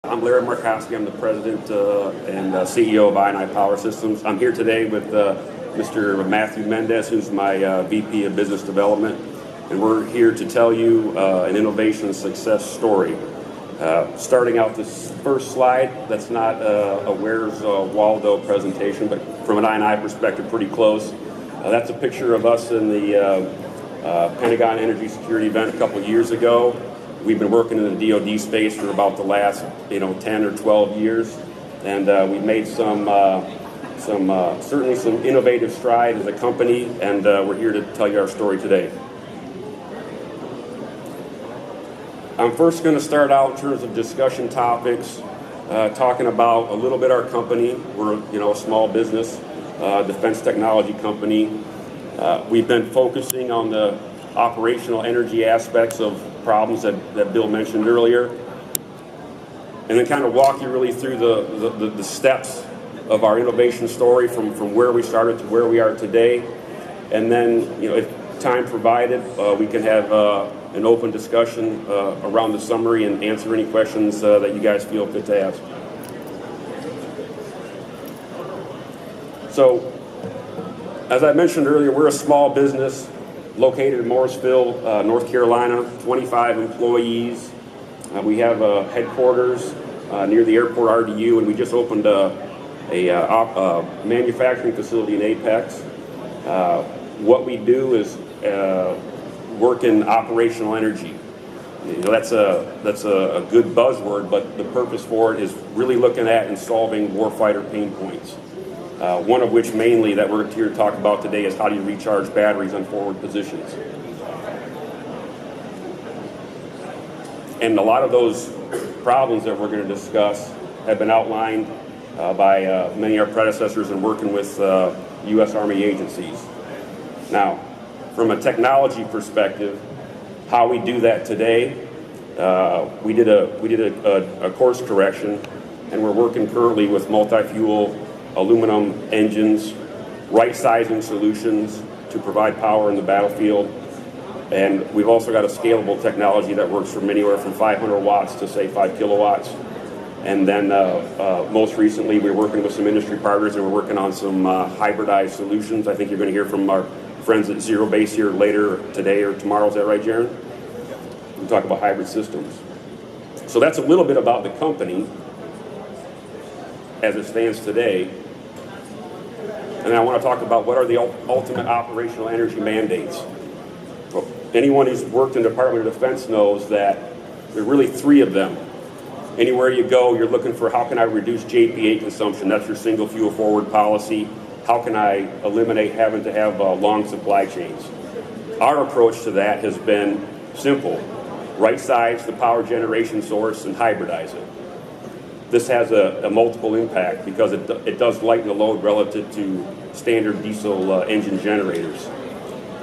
I'm Larry Markoski. I'm the president and CEO of I&I Power Systems. I'm here today with Mr. Matthew Mendez, who's my VP of Business Development, and we're here to tell you an innovation success story. Starting out this first slide, that's not a Where's Waldo presentation, but from an I&I perspective, pretty close. That's a picture of us in the Pentagon Energy Security event a couple years ago. We've been working in the DoD space for about the last 10 or 12 years, and we've made certainly some innovative stride as a company, and we're here to tell you our story today. I'm first going to start out in terms of discussion topics, talking about a little bit our company. We're a small business, defense technology company. We've been focusing on the operational energy aspects of problems that Bill mentioned earlier, and then kind of walk you really through the steps of our innovation story from where we started to where we are today. And then, if time provided, we can have an open discussion around the summary and answer any questions that you guys feel fit to ask. So, as I mentioned earlier, we're a small business located in Morrisville, North Carolina, 25 employees. We have a headquarters near the airport RDU, and we just opened a manufacturing facility in Apex. What we do is work in operational energy. That's a good buzzword, but the purpose for it is really looking at and solving warfighter pain points. One of which mainly that we're here to talk about today is how do you recharge batteries on forward positions. And a lot of those problems that we're going to discuss have been outlined by many of our predecessors in working with U.S. Army agencies. Now, from a technology perspective, how we do that today, we did a course correction, and we're working currently with multi-fuel aluminum engines, right-sizing solutions to provide power in the battlefield. And we've also got a scalable technology that works from anywhere from 500 watts to, say, 5 kilowatts. And then most recently, we're working with some industry partners, and we're working on some hybridized solutions. I think you're going to hear from our friends at Zero Base here later today or tomorrow. Is that right, Jaron? We'll talk about hybrid systems. So that's a little bit about the company as it stands today. And I want to talk about what are the ultimate operational energy mandates. Well, anyone who's worked in the Department of Defense knows that there are really three of them. Anywhere you go, you're looking for how can I reduce JPA consumption? That's your single fuel forward policy. How can I eliminate having to have long supply chains? Our approach to that has been simple. Right size the power generation source and hybridize it. This has a multiple impact because it does lighten the load relative to standard diesel engine generators.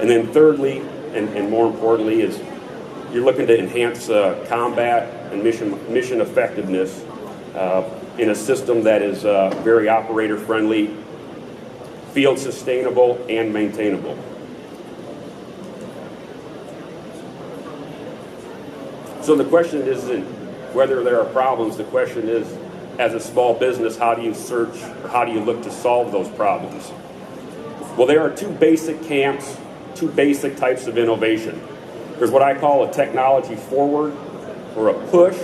And then thirdly, and more importantly, is you're looking to enhance combat and mission effectiveness in a system that is very operator friendly, field sustainable, and maintainable. So the question isn't whether there are problems. The question is, as a small business, how do you search, or how do you look to solve those problems? Well, there are two basic camps, two basic types of innovation. There's what I call a technology forward, or a push,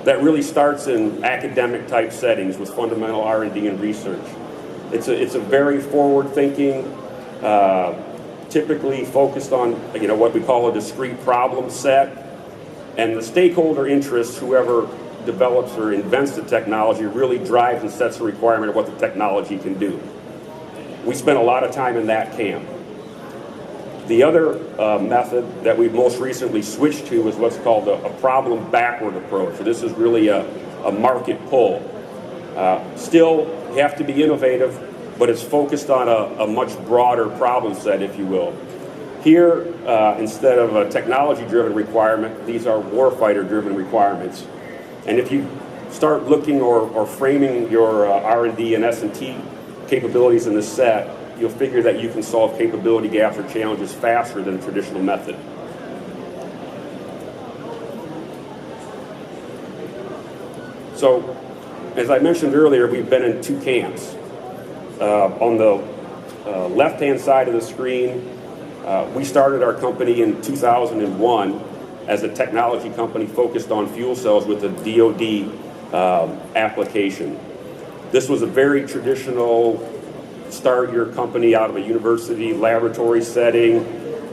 that really starts in academic type settings with fundamental R&D and research. It's a very forward-thinking, typically focused on what we call a discrete problem set. And the stakeholder interests, whoever develops or invents the technology, really drives and sets the requirement of what the technology can do. We spent a lot of time in that camp. The other method that we've most recently switched to is what's called a problem backward approach. So this is really a market pull. Still, you have to be innovative, but it's focused on a much broader problem set, if you will. Here, instead of a technology-driven requirement, these are warfighter-driven requirements. And if you start looking or framing your R&D and S&T capabilities in the set, you'll figure that you can solve capability gaps or challenges faster than the traditional method. So, as I mentioned earlier, we've been in two camps. On the left-hand side of the screen, we started our company in 2001 as a technology company focused on fuel cells with a DoD application. This was a very traditional start your company out of a university laboratory setting,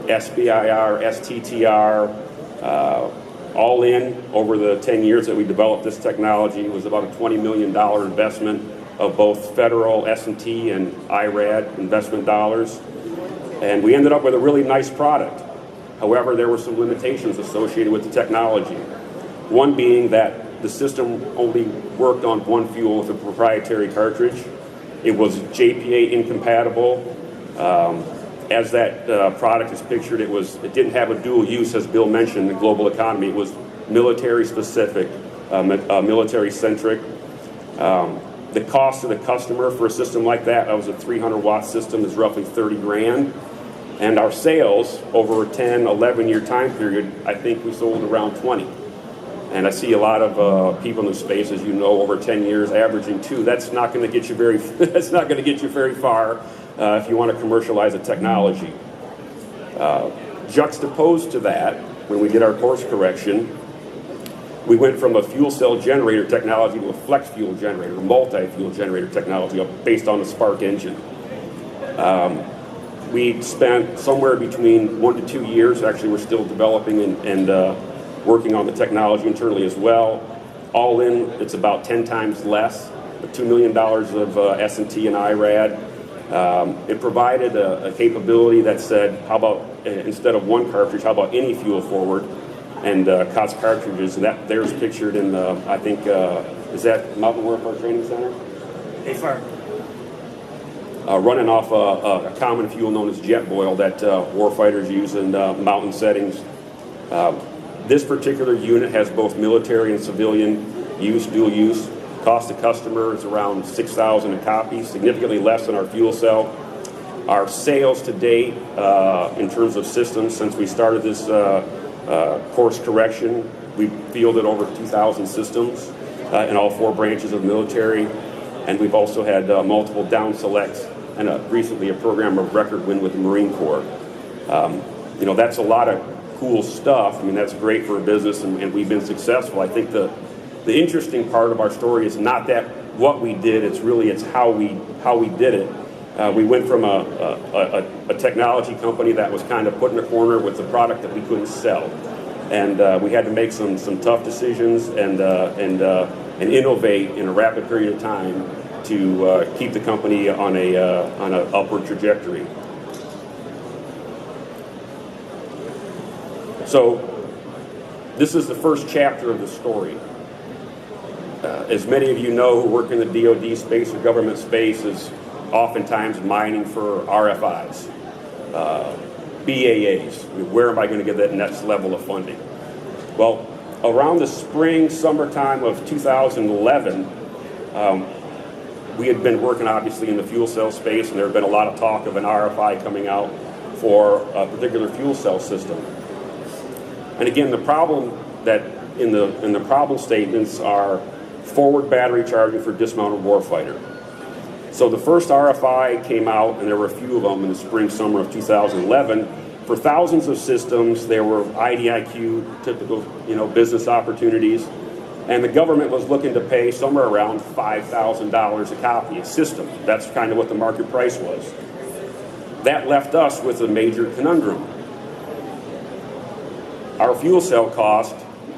SBIR, STTR, all in over the 10 years that we developed this technology. It was about a $20 million investment of both federal S&T and IRAD investment dollars. And we ended up with a really nice product. However, there were some limitations associated with the technology. One being that the system only worked on one fuel with a proprietary cartridge. It was JPA incompatible. As that product is pictured, it didn't have a dual use, as Bill mentioned, in the global economy. It was military specific, military centric. The cost to the customer for a system like that was a 300 watt system, is roughly 30 grand. And our sales over a 10, 11 year time period, I think we sold around 20. And I see a lot of people in the space, as you know, over 10 years averaging 2. That's not going to get you very. That's not going to get you very far if you want to commercialize a technology. Juxtaposed to that, when we did our course correction, we went from a fuel cell generator technology to a flex fuel generator, multi-fuel generator technology based on the spark engine. We spent somewhere between 1 to 2 years. Actually, we're still developing and working on the technology internally as well. All in, it's about 10 times less, $2 million of S&T and IRAD. It provided a capability that said, how about, instead of one cartridge, how about any fuel forward? And COTS cartridges, and there's pictured in the, I think, is that Mountain Warfare Training Center? AFAR. Running off a common fuel known as jet oil that warfighters use in mountain settings. This particular unit has both military and civilian use, dual use. Cost to customer is around $6,000 a copy, significantly less than our fuel cell. Our sales to date, in terms of systems, since we started this course correction, we fielded over 2,000 systems in all 4 branches of the military, and we've also had multiple down selects and recently a program of record win with the Marine Corps. That's a lot of cool stuff. I mean, that's great for a business, and we've been successful. I think the interesting part of our story is not that what we did, it's how we did it. We went from a technology company that was kind of put in a corner with a product that we couldn't sell, and we had to make some tough decisions and innovate in a rapid period of time to keep the company on an upward trajectory. So this is the first chapter of the story. As many of you know who work in the DoD space or government space, is oftentimes mining for RFIs, BAAs. Where am I going to get that next level of funding? Well, around the spring, summertime of 2011, we had been working obviously in the fuel cell space, and there had been a lot of talk of an RFI coming out for a particular fuel cell system. And again, the problem that in the problem statements are forward battery charging for dismounted warfighter. So the first RFI came out, and there were a few of them in the spring, summer of 2011. For thousands of systems, there were IDIQ, typical business opportunities, and the government was looking to pay somewhere around $5,000 a copy, a system. That's kind of what the market price was. That left us with a major conundrum. Our fuel cell cost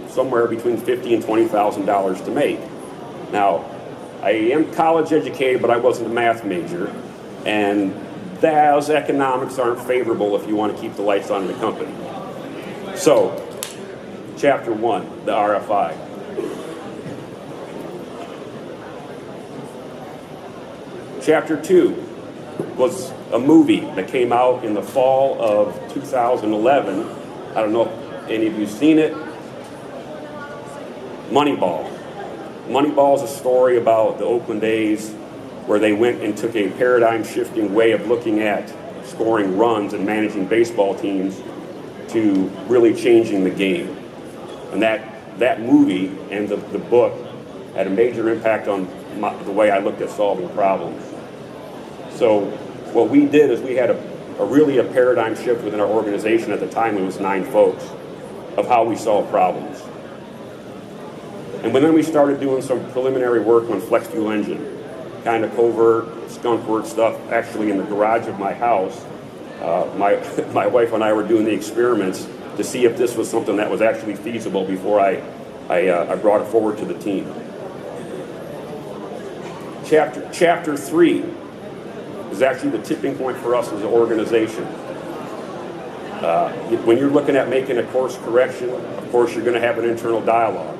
somewhere between $50,000 and $20,000 to make. Now, I am college educated, but I wasn't a math major, and those economics aren't favorable if you want to keep the lights on in the company. So, chapter 1, the RFI. Chapter 2 was a movie that came out in the fall of 2011. I don't know if any of you have seen it. Moneyball. Moneyball is a story about the Oakland A's where they went and took a paradigm-shifting way of looking at scoring runs and managing baseball teams to really changing the game. And that movie and the book had a major impact on the way I looked at solving problems. So what we did is we had a paradigm shift within our organization. At the time, it was 9 folks, of how we solve problems. And then we started doing some preliminary work on flex fuel engine, kind of covert, skunk work stuff, actually in the garage of my house. My wife and I were doing the experiments to see if this was something that was actually feasible before I brought it forward to the team. Chapter 3 is actually the tipping point for us as an organization. When you're looking at making a course correction, of course you're going to have an internal dialogue.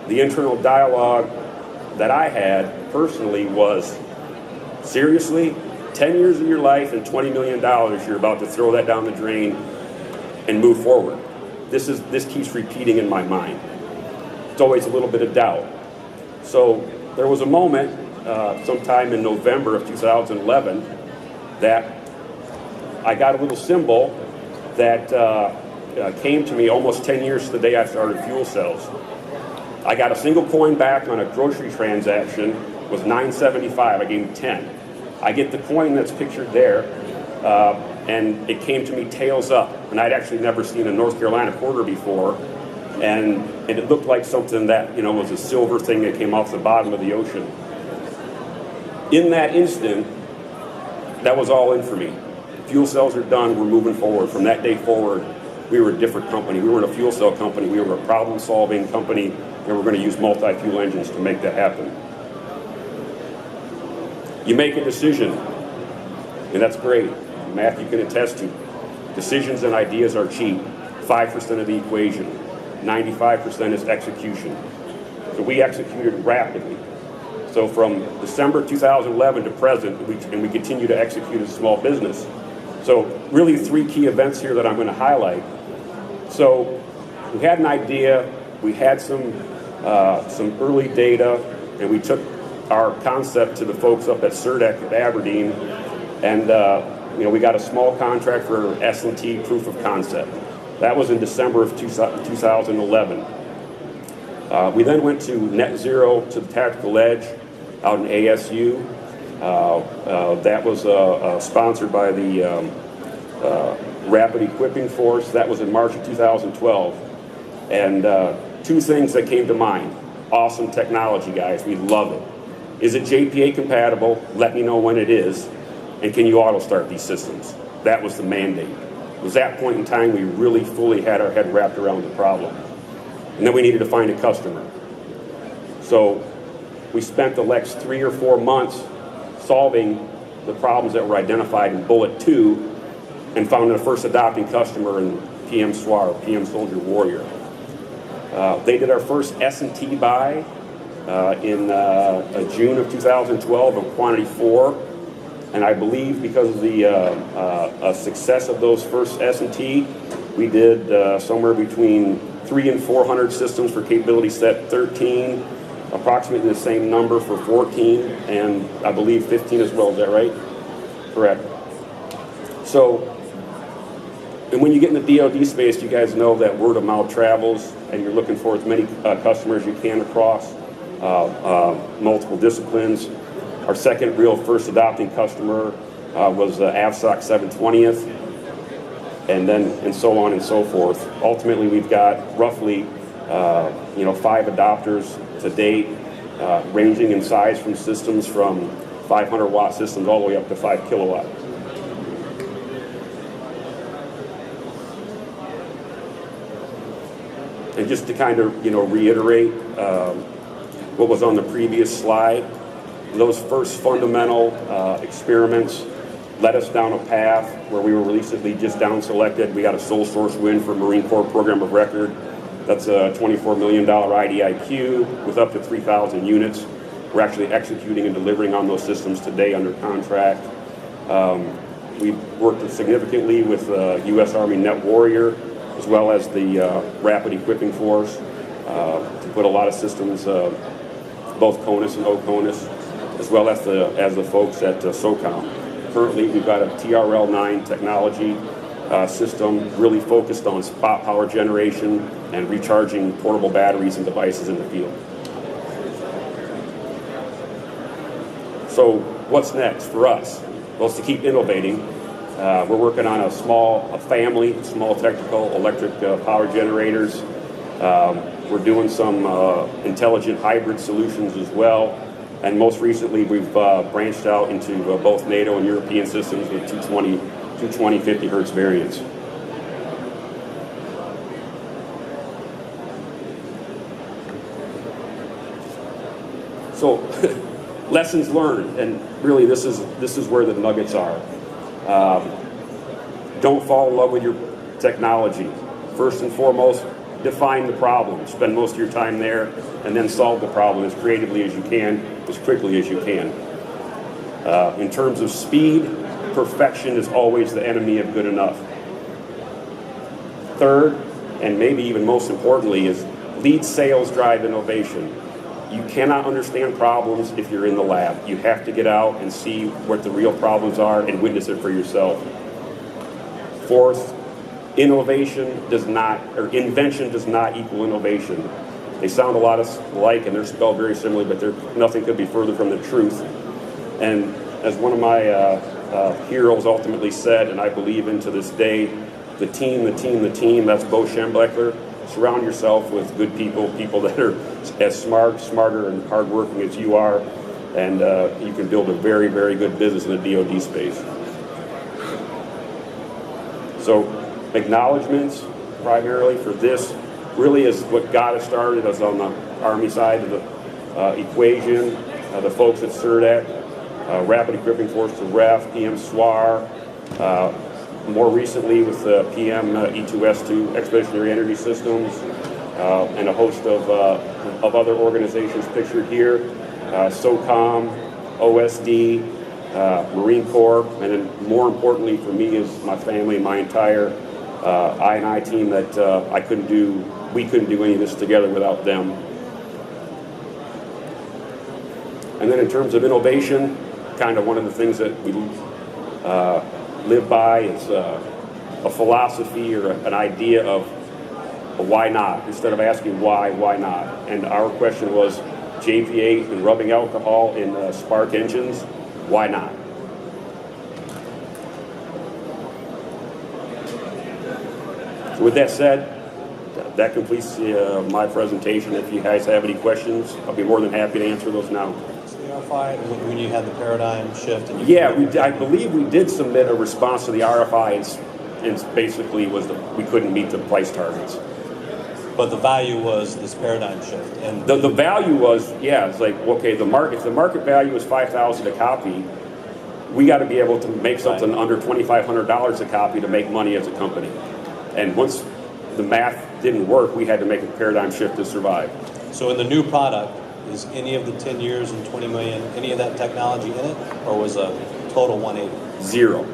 The internal dialogue that I had personally was, seriously, 10 years of your life and $20 million, you're about to throw that down the drain and move forward. This keeps repeating in my mind. It's always a little bit of doubt. So there was a moment sometime in November of 2011 that I got a little symbol that came to me almost 10 years to the day I started fuel cells. I got a single coin back on a grocery transaction, was $9.75. I gave him 10. I get the coin that's pictured there, and it came to me tails up. And I'd actually never seen a North Carolina quarter before, and it looked like something that was a silver thing that came off the bottom of the ocean. In that instant, that was all in for me. Fuel cells are done, we're moving forward. From that day forward, we were a different company. We weren't a fuel cell company, we were a problem-solving company, and we're going to use multi-fuel engines to make that happen. You make a decision, and that's great. Matthew can attest to. Decisions and ideas are cheap. 5% of the equation. 95% is execution. So we executed rapidly. So from December 2011 to present, we continue to execute as a small business. So really 3 key events here that I'm going to highlight. So we had an idea, we had some early data, and we took our concept to the folks up at CERDEC at Aberdeen, and we got a small contract for S&T proof of concept. That was in December of 2011. We then went to net zero to the tactical edge out in ASU. That was sponsored by the Rapid Equipping Force. That was in March of 2012. And 2 things that came to mind. Awesome technology, guys. We love it. Is it JPA compatible? Let me know when it is. And can you auto start these systems? That was the mandate. It was that point in time we really fully had our head wrapped around the problem. And then we needed to find a customer. So we spent the next 3 or 4 months solving the problems that were identified in Bullet 2 and found a first adopting customer in PM SWAR, PM Soldier Warrior. They did our first S&T buy in June of 2012 of quantity 4. And I believe because of the success of those first S&T, we did somewhere between 300 and 400 systems for capability set 13, approximately the same number for 14, and I believe 15 as well. Is that right? Correct. So, and when you get in the DoD space, you guys know that word of mouth travels, and you're looking for as many customers you can across multiple disciplines. Our second real first adopting customer was AVSOC 720th, and so on and so forth. Ultimately, we've got roughly 5 adopters to date, ranging in size from systems from 500 watt systems all the way up to 5 kilowatt. And just to kind of reiterate what was on the previous slide. Those first fundamental experiments led us down a path where we were recently just down selected. We got a sole source win for Marine Corps Program of Record. That's a $24 million IDIQ with up to 3,000 units. We're actually executing and delivering on those systems today under contract. We've worked significantly with U.S. Army Net Warrior as well as the Rapid Equipping Force to put a lot of systems, both CONUS and OCONUS, as well as the folks at SOCOM. Currently, we've got a TRL-9 technology system really focused on spot power generation and recharging portable batteries and devices in the field. So what's next for us? Well, it's to keep innovating. We're working on a family, small technical electric power generators. We're doing some intelligent hybrid solutions as well. And most recently, we've branched out into both NATO and European systems with 220, 50 hertz variants. So, lessons learned, and really this is where the nuggets are. Don't fall in love with your technology. First and foremost, define the problem. Spend most of your time there, and then solve the problem as creatively as you can, as quickly as you can. In terms of speed, perfection is always the enemy of good enough. Third, and maybe even most importantly, is lead sales drive innovation. You cannot understand problems if you're in the lab. You have to get out and see what the real problems are and witness it for yourself. Fourth, invention does not equal innovation. They sound a lot alike and they're spelled very similarly, but nothing could be further from the truth. And as one of my heroes ultimately said, and I believe in to this day, the team, that's Bo Schembechler. Surround yourself with good people that are as smarter, and hardworking as you are, and you can build a very, very good business in the DoD space. So, acknowledgments primarily for this really is what got us started. Us on the Army side of the equation, the folks at CERDAC, Rapid Equipping Force to REF, PM SWAR. More recently with the PM E2S2 Expeditionary Energy Systems, and a host of other organizations pictured here, SOCOM, OSD, Marine Corps, and then more importantly for me is my family, my entire I&I team that we couldn't do any of this together without them. And then in terms of innovation, kind of one of the things that we live by is a philosophy or an idea of a why not, instead of asking why not. And our question was JV8 and rubbing alcohol in spark engines, why not? So with that said, that completes my presentation. If you guys have any questions, I'll be more than happy to answer those now. RFI, when you had the paradigm shift? And I believe we did submit a response to the RFI, and basically was we couldn't meet the price targets. But the value was this paradigm shift, and the value was, it's like, okay, if the market value is $5,000 a copy, we got to be able to make something under $2,500 a copy to make money as a company. And once the math didn't work, we had to make a paradigm shift to survive. So in the new product, is any of the 10 years and 20 million, any of that technology in it, or was a total 180? Zero.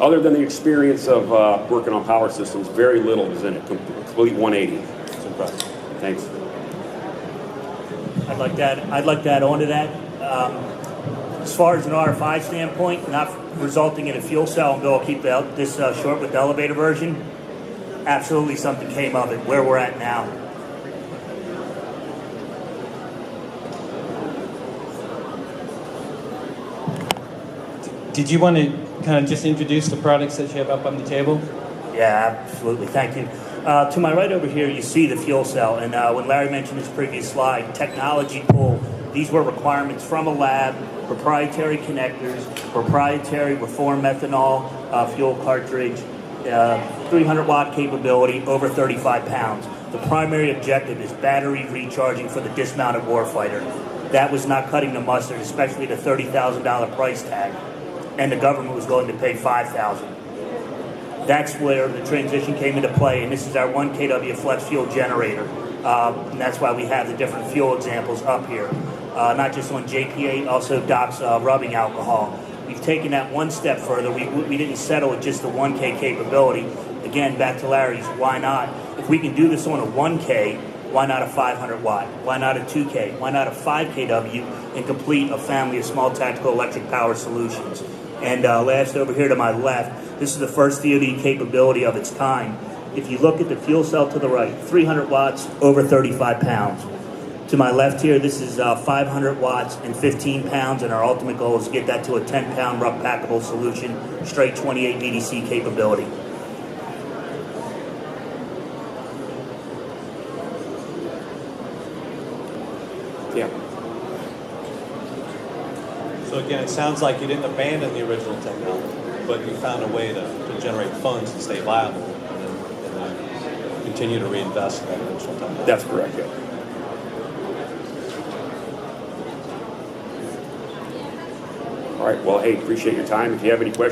Other than the experience of working on power systems, very little is in it. Complete 180. It's impressive. Thanks. I'd like to add on to that. As far as an RFI standpoint, not resulting in a fuel cell, and Bill will keep this short with the elevator version, absolutely something came of it, where we're at now. Did you want to kind of just introduce the products that you have up on the table? Yeah, absolutely. Thank you. To my right over here, you see the fuel cell. And when Larry mentioned his previous slide, technology pull, these were requirements from a lab, proprietary connectors, proprietary reformed methanol fuel cartridge, 300-watt capability, over 35 pounds. The primary objective is battery recharging for the dismounted warfighter. That was not cutting the mustard, especially the $30,000 price tag. And the government was willing to pay $5,000. That's where the transition came into play, and this is our 1 kW flex fuel generator. And that's why we have the different fuel examples up here. Not just on JP8, also DOC's rubbing alcohol. We've taken that one step further. We didn't settle with just the 1K capability. Again, back to Larry's, why not? If we can do this on a 1K, why not a 500 watt? Why not a 2K? Why not a 5 kW and complete a family of small tactical electric power solutions? And last over here to my left, this is the first DoD capability of its kind. If you look at the fuel cell to the right, 300 watts, over 35 pounds. To my left here, this is 500 watts and 15 pounds, and our ultimate goal is to get that to a 10-pound rough packable solution, straight 28 VDC capability. Yeah. So again, it sounds like you didn't abandon the original technology, but you found a way to generate funds and stay viable, and then continue to reinvest in that original technology. That's correct, yeah. All right, well, hey, appreciate your time. If you have any questions,